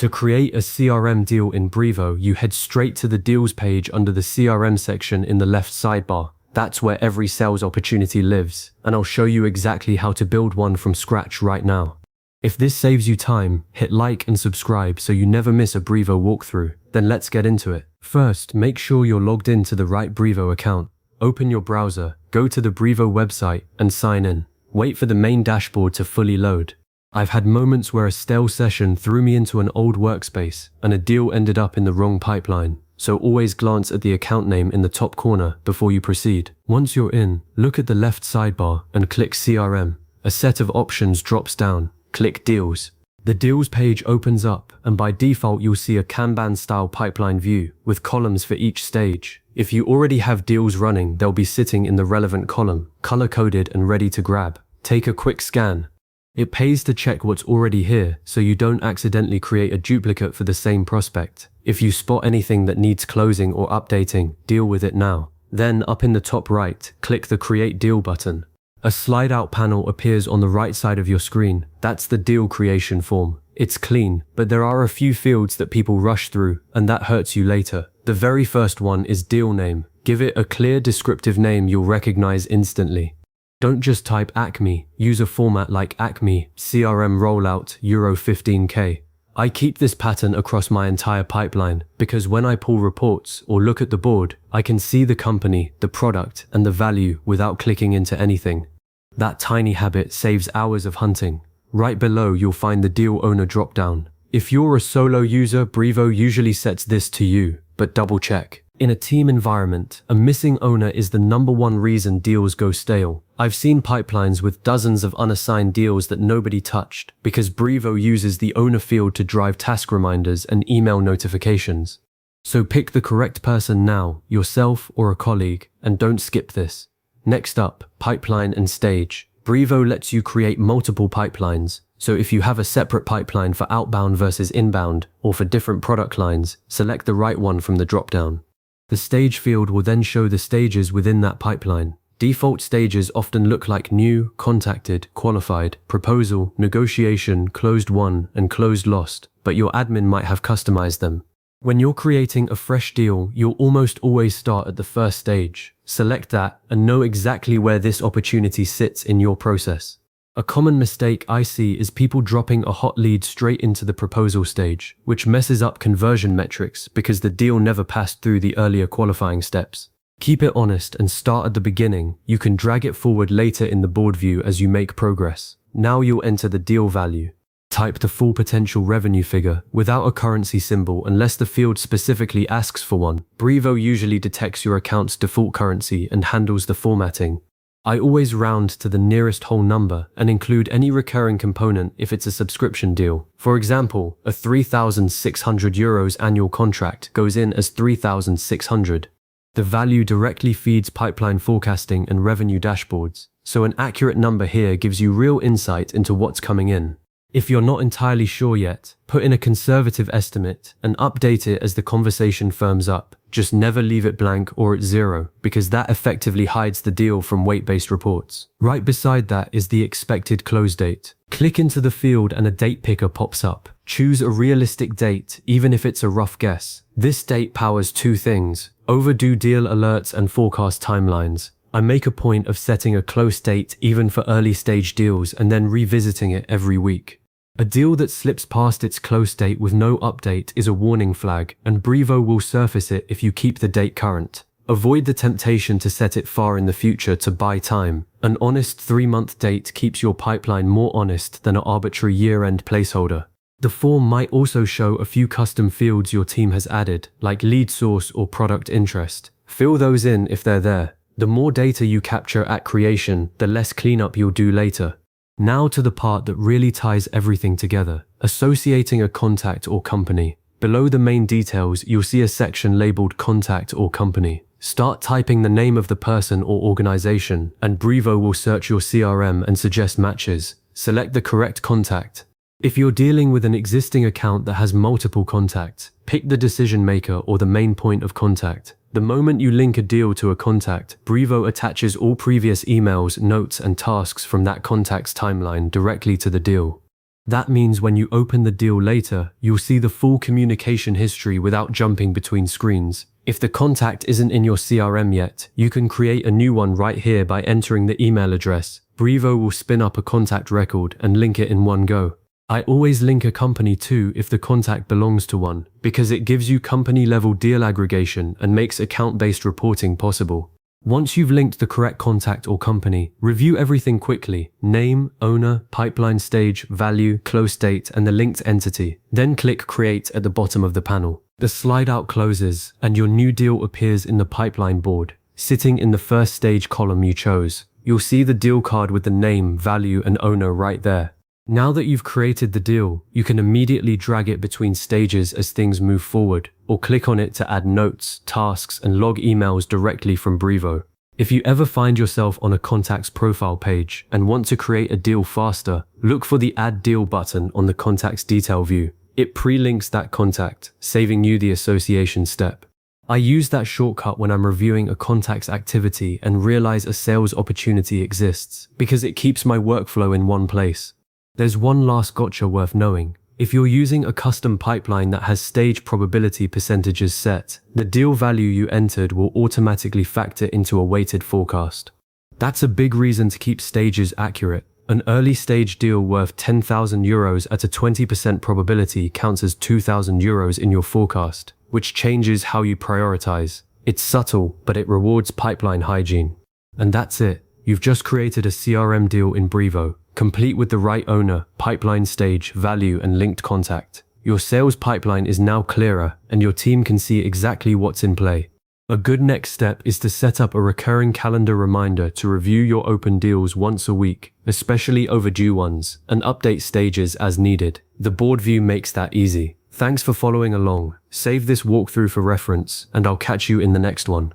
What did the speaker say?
To create a CRM deal in Brevo, you head straight to the Deals page under the CRM section in the left sidebar. That's where every sales opportunity lives, and I'll show you exactly how to build one from scratch right now. If this saves you time, hit like and subscribe so you never miss a Brevo walkthrough. Then let's get into it. First, make sure you're logged into the right Brevo account. Open your browser, go to the Brevo website, and sign in. Wait for the main dashboard to fully load. I've had moments where a stale session threw me into an old workspace and a deal ended up in the wrong pipeline, so always glance at the account name in the top corner before you proceed. Once you're in, look at the left sidebar and click CRM. A set of options drops down. Click Deals. The Deals page opens up, and by default you'll see a Kanban-style pipeline view with columns for each stage. If you already have deals running, they'll be sitting in the relevant column, color-coded and ready to grab. Take a quick scan. It pays to check what's already here so you don't accidentally create a duplicate for the same prospect. If you spot anything that needs closing or updating, deal with it now. Then, up in the top right, click the Create Deal button. A slide-out panel appears on the right side of your screen. That's the deal creation form. It's clean, but there are a few fields that people rush through, and that hurts you later. The very first one is deal name. Give it a clear, descriptive name you'll recognize instantly. Don't just type Acme, use a format like Acme, CRM rollout, Euro 15K. I keep this pattern across my entire pipeline because when I pull reports or look at the board, I can see the company, the product, and the value without clicking into anything. That tiny habit saves hours of hunting. Right below, you'll find the deal owner dropdown. If you're a solo user, Brevo usually sets this to you, but double check. In a team environment, a missing owner is the #1 reason deals go stale. I've seen pipelines with dozens of unassigned deals that nobody touched because Brevo uses the owner field to drive task reminders and email notifications. So pick the correct person now, yourself or a colleague, and don't skip this. Next up, pipeline and stage. Brevo lets you create multiple pipelines. So if you have a separate pipeline for outbound versus inbound, or for different product lines, select the right one from the dropdown. The stage field will then show the stages within that pipeline. Default stages often look like new, contacted, qualified, proposal, negotiation, closed won, and closed lost, but your admin might have customized them. When you're creating a fresh deal, you'll almost always start at the first stage. Select that and know exactly where this opportunity sits in your process. A common mistake I see is people dropping a hot lead straight into the proposal stage, which messes up conversion metrics because the deal never passed through the earlier qualifying steps. Keep it honest and start at the beginning. You can drag it forward later in the board view as you make progress. Now you'll enter the deal value. Type the full potential revenue figure without a currency symbol unless the field specifically asks for one. Brevo usually detects your account's default currency and handles the formatting. I always round to the nearest whole number and include any recurring component if it's a subscription deal. For example, a €3,600 annual contract goes in as 3,600. The value directly feeds pipeline forecasting and revenue dashboards, so an accurate number here gives you real insight into what's coming in. If you're not entirely sure yet, put in a conservative estimate and update it as the conversation firms up. Just never leave it blank or at 0, because that effectively hides the deal from weight-based reports. Right beside that is the expected close date. Click into the field and a date picker pops up. Choose a realistic date, even if it's a rough guess. This date powers two things: overdue deal alerts and forecast timelines. I make a point of setting a close date even for early stage deals and then revisiting it every week. A deal that slips past its close date with no update is a warning flag, and Brevo will surface it if you keep the date current. Avoid the temptation to set it far in the future to buy time. An honest 3-month date keeps your pipeline more honest than an arbitrary year-end placeholder. The form might also show a few custom fields your team has added, like lead source or product interest. Fill those in if they're there. The more data you capture at creation, the less cleanup you'll do later. Now to the part that really ties everything together, associating a contact or company. Below the main details, you'll see a section labeled Contact or Company. Start typing the name of the person or organization, and Brevo will search your CRM and suggest matches. Select the correct contact. If you're dealing with an existing account that has multiple contacts, pick the decision maker or the main point of contact. The moment you link a deal to a contact, Brevo attaches all previous emails, notes, and tasks from that contact's timeline directly to the deal. That means when you open the deal later, you'll see the full communication history without jumping between screens. If the contact isn't in your CRM yet, you can create a new one right here by entering the email address. Brevo will spin up a contact record and link it in one go. I always link a company too if the contact belongs to one, because it gives you company-level deal aggregation and makes account-based reporting possible. Once you've linked the correct contact or company, review everything quickly: name, owner, pipeline stage, value, close date, and the linked entity. Then click Create at the bottom of the panel. The slide out closes, and your new deal appears in the pipeline board, sitting in the first stage column you chose. You'll see the deal card with the name, value, and owner right there. Now that you've created the deal, you can immediately drag it between stages as things move forward, or click on it to add notes, tasks, and log emails directly from Brevo. If you ever find yourself on a contact's profile page and want to create a deal faster, look for the Add Deal button on the contact's detail view. It pre-links that contact, saving you the association step. I use that shortcut when I'm reviewing a contact's activity and realize a sales opportunity exists, because it keeps my workflow in one place. There's one last gotcha worth knowing. If you're using a custom pipeline that has stage probability percentages set, the deal value you entered will automatically factor into a weighted forecast. That's a big reason to keep stages accurate. An early stage deal worth €10,000 at a 20% probability counts as €2,000 in your forecast, which changes how you prioritize. It's subtle, but it rewards pipeline hygiene. And that's it. You've just created a CRM deal in Brevo, complete with the right owner, pipeline stage, value, and linked contact. Your sales pipeline is now clearer, and your team can see exactly what's in play. A good next step is to set up a recurring calendar reminder to review your open deals once a week, especially overdue ones, and update stages as needed. The board view makes that easy. Thanks for following along. Save this walkthrough for reference, and I'll catch you in the next one.